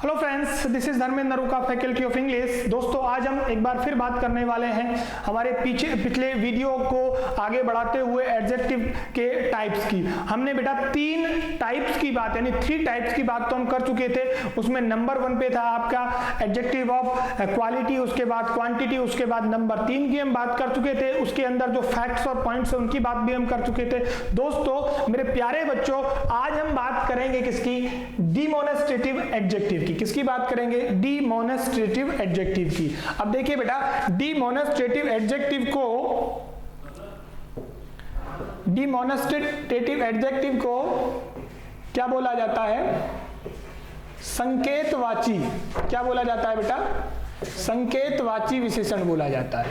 Hello friends, this is Dharmendra Naruka, faculty of English. दोस्तों, आज हम एक बार फिर बात करने वाले हैं हमारे पिछले वीडियो को आगे बढ़ाते हुए एडजेक्टिव के टाइप्स की। हमने बेटा 3 टाइप्स की बात यानी 3 टाइप्स की बात तो हम कर चुके थे। उसमें नंबर 1 पे था आपका एडजेक्टिव ऑफ क्वालिटी, उसके बाद क्वांटिटी, उसके बाद नंबर 3 की हम बात कर चुके थे। उसके अंदर जो फैक्ट्स और पॉइंट्स है उनकी बात भी हम कर चुके थे। दोस्तों मेरे प्यारे बच्चों, आज हम बात करेंगे किसकी? डिमॉन्स्ट्रेटिव एडजेक्टिव की। किसकी बात करेंगे? डिमॉन्स्ट्रेटिव एडजेक्टिव की। अब देखिए बेटा, डिमॉन्स्ट्रेटिव एडजेक्टिव को क्या बोला जाता है? संकेतवाची। क्या बोला जाता है बेटा? संकेतवाची विशेषण बोला जाता है।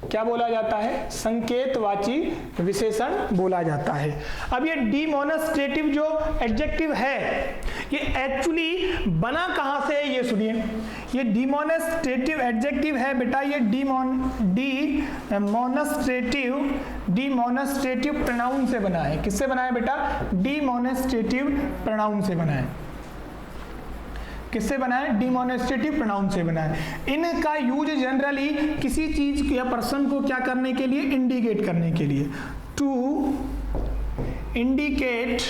क्या बोला जाता है? संकेतवाची विशेषण बोला जाता है। अब ये डिमॉन्स्ट्रेटिव जो एडजेक्टिव है ये एक्चुअली बना कहां से है ये सुनिए। ये डिमॉन्स्ट्रेटिव एडजेक्टिव है बेटा, ये डिमॉन्स्ट्रेटिव प्रोनाउन से बना है। किससे बना है बेटा? डिमॉन्स्ट्रेटिव प्रोनाउन से बना है। किससे बना है? डिमॉन्स्ट्रेटिव प्रोनाउन से बना है। इनका यूज जनरली किसी चीज या पर्सन को क्या करने के लिए? इंडिकेट करने के लिए। To indicate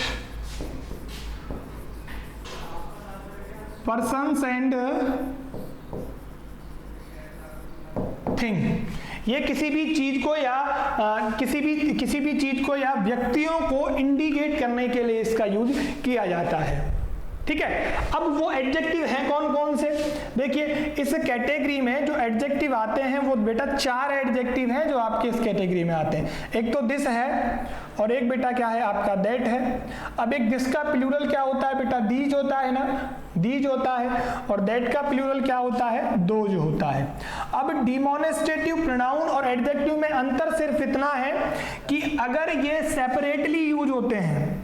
persons and thing. ये किसी भी चीज को या किसी भी चीज को या व्यक्तियों को इंडिकेट करने के लिए इसका यूज किया जाता है। ठीक है। अब वो एडजेक्टिव हैं कौन कौन से? देखिए, इस कैटेगरी में जो एडजेक्टिव आते हैं वो बेटा 4 एडजेक्टिव हैं जो आपके इस कैटेगरी में आते हैं। एक तो दिस है, और एक बेटा क्या है आपका? दैट है। अब एक दिस का प्लूरल क्या होता है बेटा? दीज होता है ना, दीज होता है। और दैट का प्लूरल क्या होता है? दोज होता है। अब डिमॉन्स्ट्रेटिव प्रोनाउन और एडजेक्टिव में अंतर सिर्फ इतना है कि अगर ये सेपरेटली यूज होते हैं,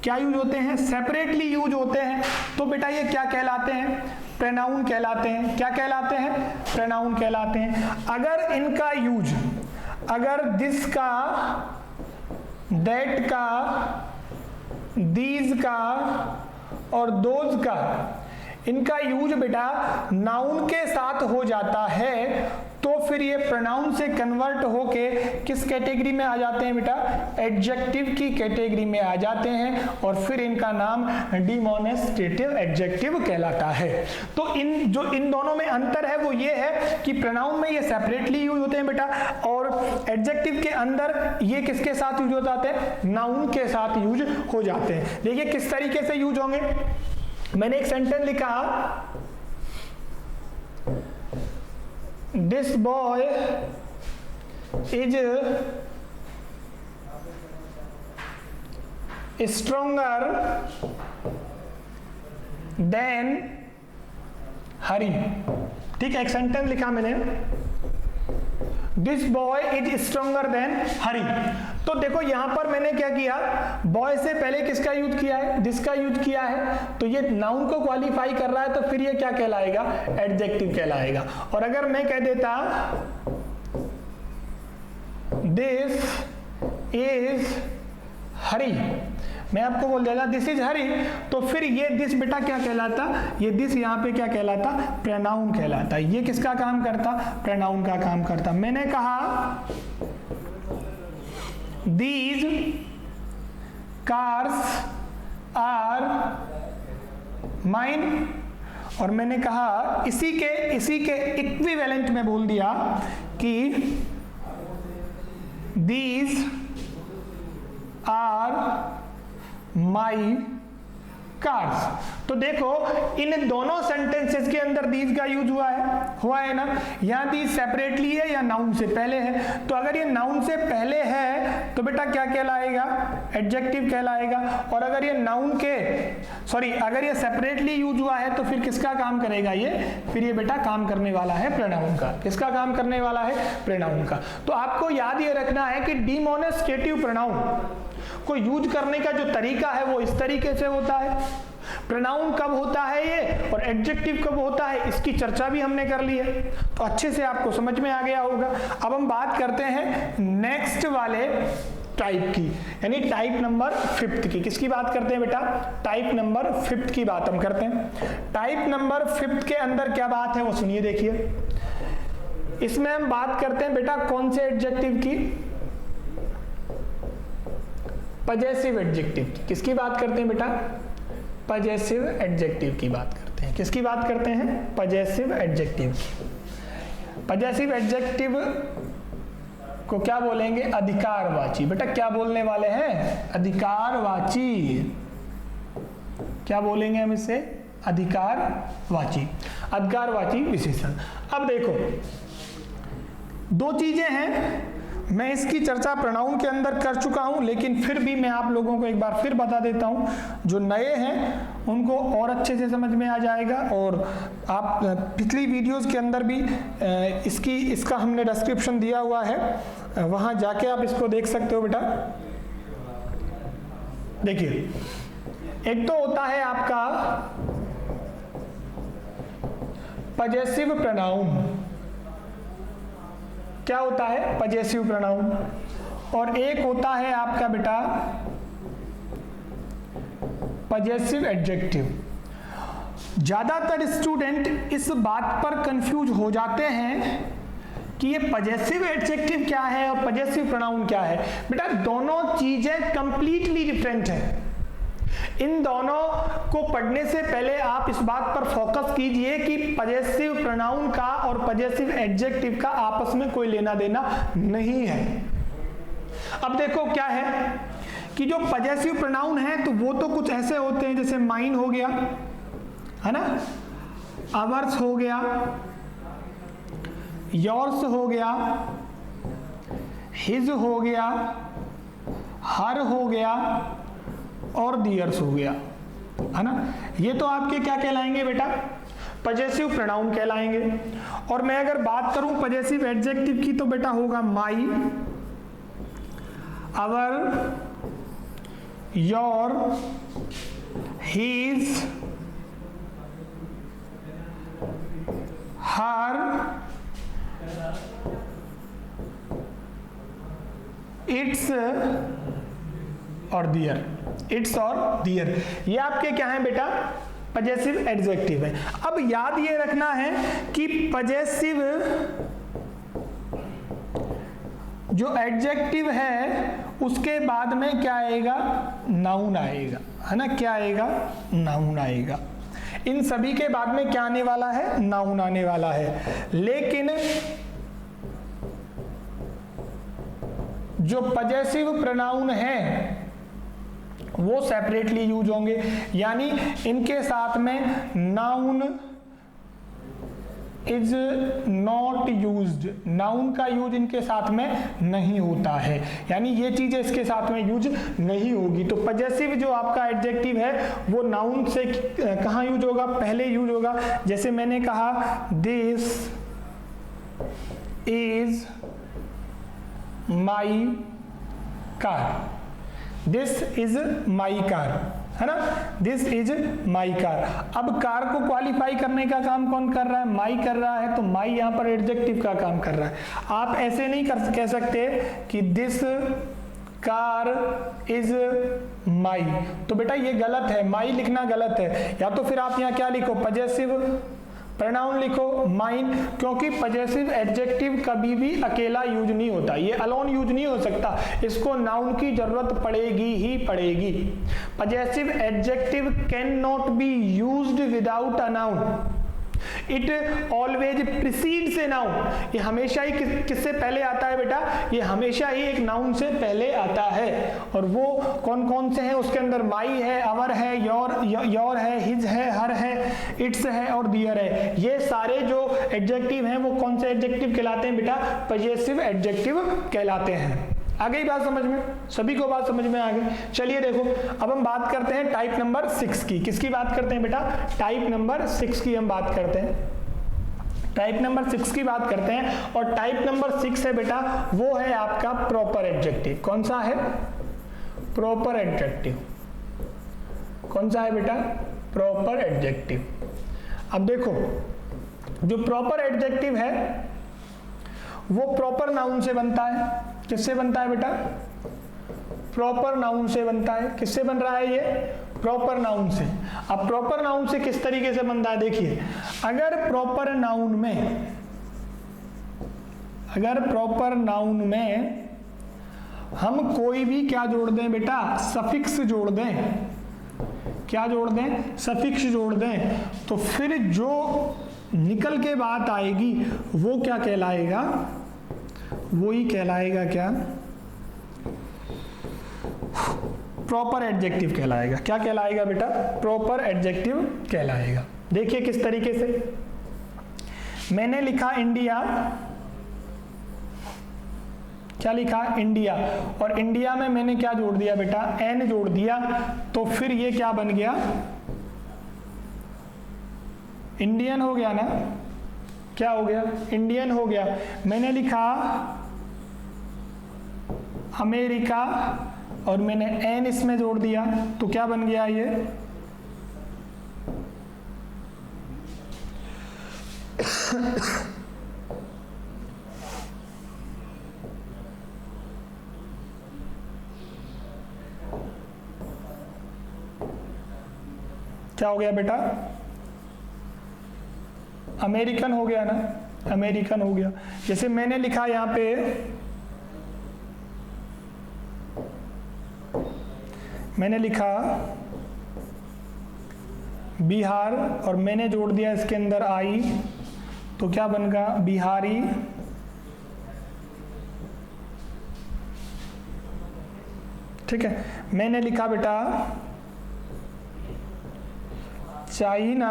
क्या यूज होते हैं? सेपरेटली यूज होते हैं, तो बेटा ये क्या कहलाते हैं? प्रोनाउन कहलाते हैं। क्या कहलाते हैं? प्रोनाउन कहलाते हैं। अगर इनका यूज, अगर दिस का, दैट का, दीज का और दोज का, इनका यूज बेटा नाउन के साथ हो जाता है, तो फिर ये प्रोनाउन से कन्वर्ट होके किस कैटेगरी में आ जाते हैं बेटा? एडजेक्टिव की कैटेगरी में आ जाते हैं, और फिर इनका नाम डिमॉन्स्ट्रेटिव एडजेक्टिव कहलाता है। तो इन दोनों में अंतर है वो ये है कि प्रोनाउन में ये सेपरेटली यूज होते हैं बेटा, और एडजेक्टिव के अंदर ये किसके साथ यूज हो जाते हैं? नाउन के साथ यूज हो जाते हैं। देखिए किस तरीके से यूज होंगे। मैंने एक सेंटेंस लिखा, This boy is stronger than Hari। ठीक है, एक सेंटेंस लिखा मैंने, This boy is stronger than Hari। तो देखो यहां पर मैंने क्या किया? बॉय से पहले किसका यूज किया है? दिस का यूज किया है, तो ये नाउन को क्वालिफाई कर रहा है, तो फिर ये क्या कहलाएगा? एडजेक्टिव कहलाएगा। और अगर मैं कह देता दिस इज हरी, मैं आपको बोल देता दिस इज हरी, तो फिर ये दिस बेटा क्या कहलाता? ये दिस यहाँ पे क्या कहलाता? प्रोनाउन कहलाता। ये किसका काम करता? प्रोनाउन का काम करता। मैंने कहा These cars are mine, और मैंने कहा इसी के इक्विवेलेंट में बोल दिया कि These are my cars। तो देखो इन दोनों सेंटेंसेस के अंदर दीज का यूज हुआ है ना। यहां दीज सेपरेटली है या नाउन से पहले है? तो अगर ये नाउन से पहले है तो बेटा क्या कहलाएगा? एडजेक्टिव कहलाएगा। और अगर ये अगर ये सेपरेटली यूज हुआ है तो फिर किसका काम करेगा ये? फिर ये बेटा काम करने वाला है प्रोनाउन का। किसका काम करने वाला है? प्रोनाउन का। तो आपको याद ये रखना है कि डिमॉन्स्ट्रेटिव प्रोनाउन को यूज करने का जो तरीका है वो इस तरीके से होता है। प्रोनाउन कब होता है ये और एडजेक्टिव कब होता है, इसकी चर्चा भी हमने कर ली है, तो अच्छे से आपको समझ में आ गया होगा। अब हम बात करते हैं नेक्स्ट वाले टाइप की, यानी टाइप नंबर 5 की। किसकी बात करते हैं बेटा? टाइप नंबर 5 की बात हम करते हैं। टाइप नंबर 5 के अंदर क्या बात है वो सुनिए, देखिए। इसमें हम बात करते हैं बेटा कौन से एडजेक्टिव की? पजेसिव एडजेक्टिव की। किसकी बात करते हैं बेटा? पजेसिव एडजेक्टिव की बात करते हैं। किसकी बात करते हैं? पजेसिव एडजेक्टिव की। पजेसिव एडजेक्टिव को क्या बोलेंगे? अधिकारवाची। बेटा क्या बोलने वाले हैं? अधिकारवाची। क्या बोलेंगे हम इससे? अधिकारवाची। अधिकारवाची विशेषण। अब देखो, दो चीजें हैं, मैं इसकी चर्चा प्रोनाउन के अंदर कर चुका हूं, लेकिन फिर भी मैं आप लोगों को एक बार फिर बता देता हूं, जो नए हैं उनको और अच्छे से समझ में आ जाएगा। और आप पिछली वीडियोस के अंदर भी इसका हमने डिस्क्रिप्शन दिया हुआ है, वहां जाके आप इसको देख सकते हो बेटा। देखिए, एक तो होता है आपका पजेसिव प्रोनाउन। क्या होता है? Possessive pronoun. और एक होता है आपका बेटा पजेसिव एडजेक्टिव। ज्यादातर स्टूडेंट इस बात पर कंफ्यूज हो जाते हैं कि ये पजेसिव एडजेक्टिव क्या है और पजेसिव प्रोनाउन क्या है। बेटा दोनों चीजें कंप्लीटली डिफरेंट हैं। इन दोनों को पढ़ने से पहले आप इस बात पर फोकस कीजिए कि पजेसिव प्रोनाउन का और पजेसिव एडजेक्टिव का आपस में कोई लेना देना नहीं है। अब देखो क्या है कि जो पजेसिव प्रोनाउन है तो वो तो कुछ ऐसे होते हैं जैसे माइन हो गया, है ना, अवर्स हो गया, योर्स हो गया, हिज हो गया, हर हो गया और दियर्स हो गया, है ना। ये तो आपके क्या कहलाएंगे बेटा? पजेसिव प्रोनाउन कहलाएंगे। और मैं अगर बात करूं पजेसिव एडजेक्टिव की तो बेटा होगा माई, अवर, योर, हीज, हर, इट्स और दियर। इट्स और दियर, ये आपके क्या है बेटा? पजेसिव एडजेक्टिव है। अब याद ये रखना है कि पजेसिव जो एडजेक्टिव है उसके बाद में क्या आएगा? नाउन आएगा, है ना। क्या आएगा? नाउन आएगा। इन सभी के बाद में क्या आने वाला है? नाउन आने वाला है। लेकिन जो पजेसिव प्रोनाउन है वो सेपरेटली यूज होंगे, यानी इनके साथ में noun is not used. Noun का यूज इनके साथ में नहीं होता है, यानी ये चीजें इसके साथ में यूज नहीं होगी। तो पजेसिव जो आपका एडजेक्टिव है वो नाउन से कहाँ यूज होगा? पहले यूज होगा। जैसे मैंने कहा this is my car, this is my car, है ना। This is my car. अब कार को क्वालिफाई करने का काम कौन कर रहा है? माई कर रहा है, तो माई यहां पर एडजेक्टिव का काम कर रहा है। आप ऐसे नहीं कह सकते कि दिस कार इज माई, तो बेटा ये गलत है, माई लिखना गलत है। या तो फिर आप यहां क्या लिखो? पजेसिव प्रोनाउन लिखो माइन, क्योंकि पजेसिव एडजेक्टिव कभी भी अकेला यूज नहीं होता, ये अलोन यूज नहीं हो सकता, इसको नाउन की जरूरत पड़ेगी ही पड़ेगी। Possessive adjective can not be used without a noun, it always precedes a noun. ये हमेशा ही किससे पहले आता है बेटा? ये हमेशा ही एक नाउन से पहले आता है। और वो कौन कौन से हैं? उसके अंदर माई है, अवर है, योर है, हिज है, हर है, इट्स है और दियर है। ये सारे जो एडजेक्टिव हैं वो कौन से एडजेक्टिव कहलाते हैं बेटा? पजेसिव एडजेक्टिव कहलाते हैं। आ गई बात समझ में? सभी को बात समझ में आ गई? चलिए देखो, अब हम बात करते हैं टाइप नंबर 6 की। किसकी बात करते हैं बेटा? टाइप नंबर 6 की हम बात करते हैं। टाइप नंबर 6 की बात करते हैं, और टाइप नंबर 6 है बेटा वो है आपका प्रॉपर एडजेक्टिव। कौन सा है? Proper adjective. कौन सा है बेटा? Proper adjective. अब देखो, जो प्रॉपर एडजेक्टिव है वो प्रॉपर नाउन से बनता है। किससे बनता है बेटा? प्रॉपर नाउन से बनता है। किससे बन रहा है ये? प्रॉपर नाउन से। अब प्रॉपर नाउन से किस तरीके से बनता है देखिए, अगर प्रॉपर नाउन में हम कोई भी क्या जोड़ दें बेटा, सफिक्स जोड़ दें, क्या जोड़ दें? सफिक्स जोड़ दें, तो फिर जो निकल के बात आएगी वो क्या कहलाएगा? वो ही कहलाएगा क्या? प्रॉपर एडजेक्टिव कहलाएगा। क्या कहलाएगा बेटा? प्रॉपर एडजेक्टिव कहलाएगा। देखिए किस तरीके से, मैंने लिखा इंडिया, क्या लिखा? इंडिया, और इंडिया में मैंने क्या जोड़ दिया बेटा? एन जोड़ दिया, तो फिर ये क्या बन गया? इंडियन हो गया ना? क्या हो गया? इंडियन हो गया। मैंने लिखा अमेरिका और मैंने एन इसमें जोड़ दिया, तो क्या बन गया ये? क्या हो गया बेटा? अमेरिकन हो गया ना? अमेरिकन हो गया। जैसे मैंने लिखा यहां पे मैंने लिखा बिहार और मैंने जोड़ दिया इसके अंदर आई, तो क्या बन गया? बिहारी। ठीक है। मैंने लिखा बेटा चाइना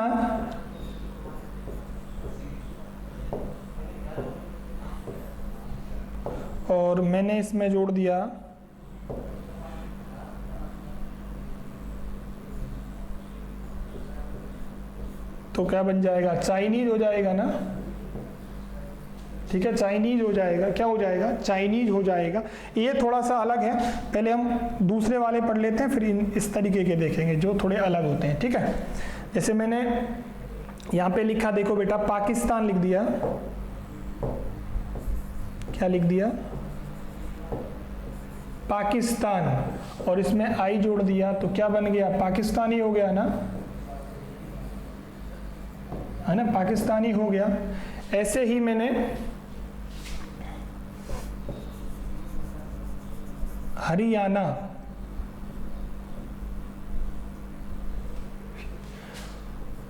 और मैंने इसमें जोड़ दिया तो क्या बन जाएगा? चाइनीज हो जाएगा ना? ठीक है, चाइनीज हो जाएगा। क्या हो जाएगा? चाइनीज हो जाएगा। ये थोड़ा सा अलग है, पहले हम दूसरे वाले पढ़ लेते हैं, फिर इस तरीके के देखेंगे जो थोड़े अलग होते हैं। ठीक है, जैसे मैंने यहाँ पे लिखा, देखो बेटा, पाकिस्तान लिख दिया। क्या लिख दिया? पाकिस्तान, और इसमें आई जोड़ दिया, तो क्या बन गया? पाकिस्तानी हो गया ना? है ना? पाकिस्तानी हो गया। ऐसे ही मैंने हरियाणा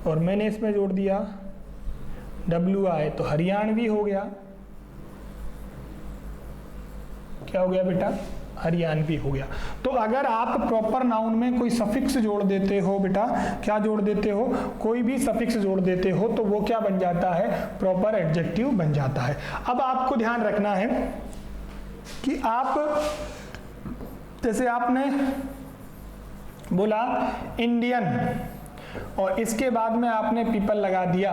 और मैंने इसमें जोड़ दिया WI, तो हरियाणवी हो गया। क्या हो गया बेटा? हरियाणवी हो गया। तो अगर आप प्रॉपर नाउन में कोई सफिक्स जोड़ देते हो बेटा, क्या जोड़ देते हो? कोई भी सफिक्स जोड़ देते हो, तो वो क्या बन जाता है? प्रॉपर एडजेक्टिव बन जाता है। अब आपको ध्यान रखना है कि आप, जैसे आपने बोला इंडियन और इसके बाद में आपने पीपल लगा दिया,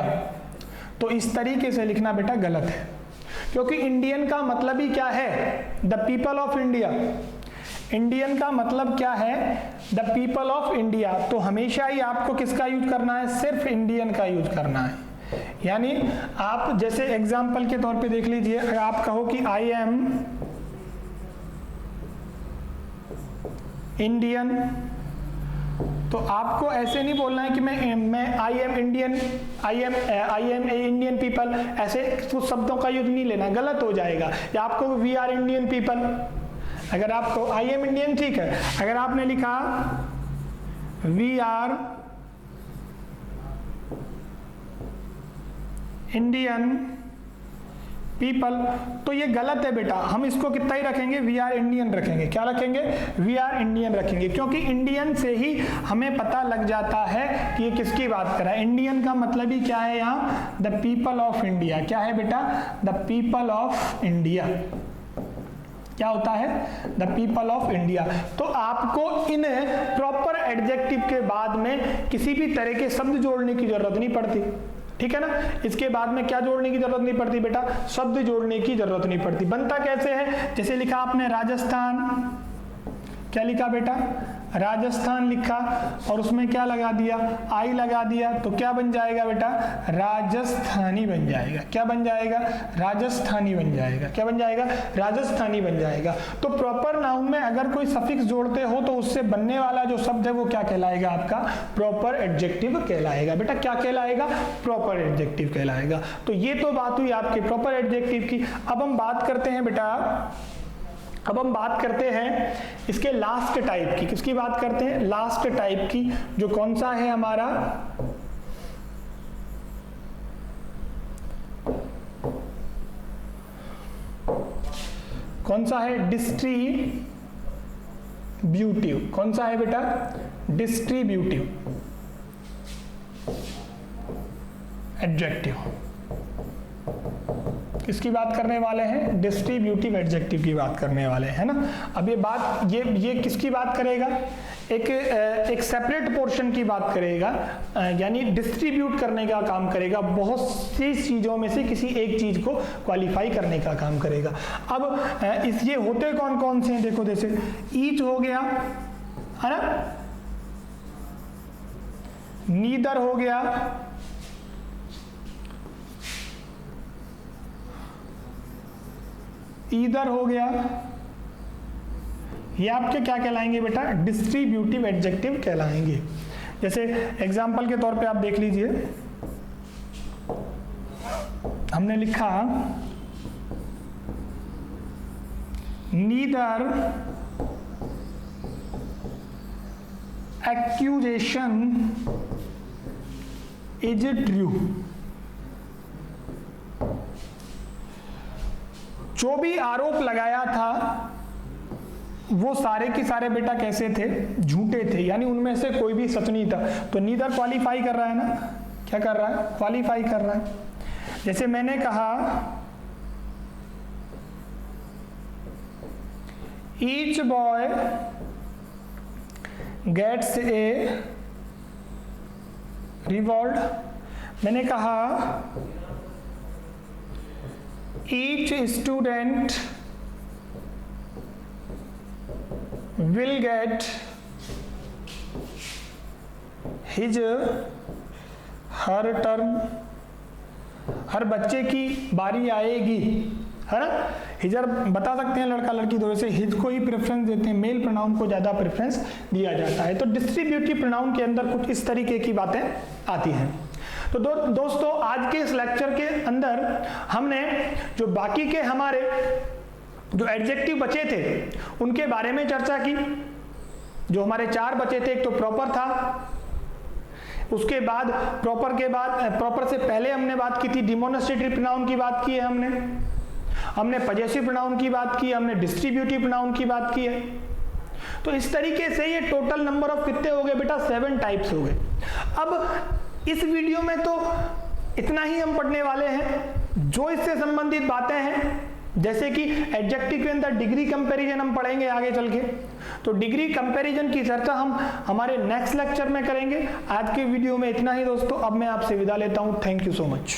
तो इस तरीके से लिखना बेटा गलत है, क्योंकि इंडियन का मतलब ही क्या है? The people of India. Indian का मतलब क्या है? The people of India. तो हमेशा ही आपको किसका यूज करना है? सिर्फ इंडियन का यूज करना है। यानी आप जैसे एग्जाम्पल के तौर पे देख लीजिए, अगर आप कहो कि आई एम इंडियन, तो आपको ऐसे नहीं बोलना है कि मैं I am Indian, I am a Indian people, ऐसे कुछ शब्दों का यूज नहीं लेना, गलत हो जाएगा। या आपको वी आर इंडियन पीपल, अगर आपको आई एम इंडियन ठीक है। अगर आपने लिखा वी आर इंडियन पीपल, तो ये गलत है बेटा। हम इसको कितना ही रखेंगे? वी आर इंडियन रखेंगे। क्या रखेंगे? वी आर इंडियन रखेंगे, क्योंकि इंडियन से ही हमें पता लग जाता है कि ये किसकी बात कर रहा है। इंडियन का मतलब ही क्या है यहाँ? The people of India. क्या है बेटा? The people of India. क्या होता है? The people of India. तो आपको इन प्रॉपर एडजेक्टिव के बाद में किसी भी तरह के शब्द जोड़ने की जरूरत नहीं पड़ती। ठीक है ना? इसके बाद में क्या जोड़ने की जरूरत नहीं पड़ती बेटा? शब्द जोड़ने की जरूरत नहीं पड़ती। बनता कैसे है? जैसे लिखा आपने राजस्थान, क्या लिखा बेटा? राजस्थान लिखा और उसमें क्या लगा दिया, आई लगा दिया, तो क्या बन जाएगा बेटा, राजस्थानी बन जाएगा। क्या बन जाएगा, राजस्थानी बन जाएगा। क्या बन जाएगा, राजस्थानी बन जाएगा। तो प्रॉपर नाउन में अगर कोई सफिक्स जोड़ते हो तो उससे बनने वाला जो शब्द है वो क्या कहलाएगा, आपका प्रॉपर एडजेक्टिव कहलाएगा। बेटा क्या कहलाएगा, प्रॉपर एडजेक्टिव कहलाएगा। तो ये तो बात हुई आपके प्रॉपर एडजेक्टिव की। अब हम बात करते हैं बेटा, अब हम बात करते हैं इसके लास्ट टाइप की। किसकी बात करते हैं, लास्ट टाइप की, जो कौन सा है हमारा, कौन सा है, डिस्ट्रीब्यूटिव। कौन सा है बेटा, डिस्ट्रीब्यूटिव एडजेक्टिव। किसकी बात करने वाले हैं, डिस्ट्रीब्यूटिव एडजेक्टिव की बात करने वाले हैं ना। अब ये बात, ये किसकी बात करेगा, एक सेपरेट पोर्शन की बात करेगा, यानी डिस्ट्रीब्यूट करने का काम करेगा, बहुत सी चीजों में से किसी एक चीज को क्वालिफाई करने का काम करेगा। अब इस ये होते कौन कौन से हैं, देखो जैसे ईच हो गया है ना, नीदर हो गया, ईदर हो गया, ये आपके क्या कहलाएंगे बेटा, डिस्ट्रीब्यूटिव एडजेक्टिव कहलाएंगे। जैसे एग्जांपल के तौर पे आप देख लीजिए, हमने लिखा नीदर एक्यूजेशन इज ट्रू। जो भी आरोप लगाया था वो सारे के सारे बेटा कैसे थे, झूठे थे, यानी उनमें से कोई भी सच नहीं था। तो नीदर क्वालिफाई कर रहा है ना, क्या कर रहा है, क्वालिफाई कर रहा है। जैसे मैंने कहा ईच बॉय गेट्स ए रिवॉर्ड, मैंने कहा each student will get his her turn, हर बच्चे की बारी आएगी, है ना। हिजर बता सकते हैं लड़का लड़की, तो वैसे हिज को ही प्रेफरेंस देते हैं, मेल प्रोनाउन को ज्यादा प्रेफरेंस दिया जाता है। तो डिस्ट्रीब्यूटिव प्रोनाउन के अंदर कुछ इस तरीके की बातें आती हैं। तो दोस्तों आज के इस लेक्चर के अंदर हमने जो बाकी के हमारे जो एडजेक्टिव बचे थे उनके बारे में चर्चा की। जो हमारे 4 बचे थे, एक तो प्रॉपर था, उसके बाद प्रॉपर के बाद, प्रॉपर से पहले हमने बात की थी डिमोन्स्ट्रेटिव प्रोनाउन की बात की है, हमने पजेसिव प्रोनाउन की बात की, हमने डिस्ट्रीब्यूटिव प्रोनाउन की बात की है। तो इस तरीके से ये टोटल नंबर ऑफ कितने हो गए बेटा, 7 टाइप्स हो गए। अब इस वीडियो में तो इतना ही हम पढ़ने वाले हैं। जो इससे संबंधित बातें हैं, जैसे कि एडजेक्टिव के अंदर डिग्री कंपैरिजन हम पढ़ेंगे आगे चल के, तो डिग्री कंपैरिजन की चर्चा हम हमारे नेक्स्ट लेक्चर में करेंगे। आज के वीडियो में इतना ही दोस्तों, अब मैं आपसे विदा लेता हूं। Thank you so much.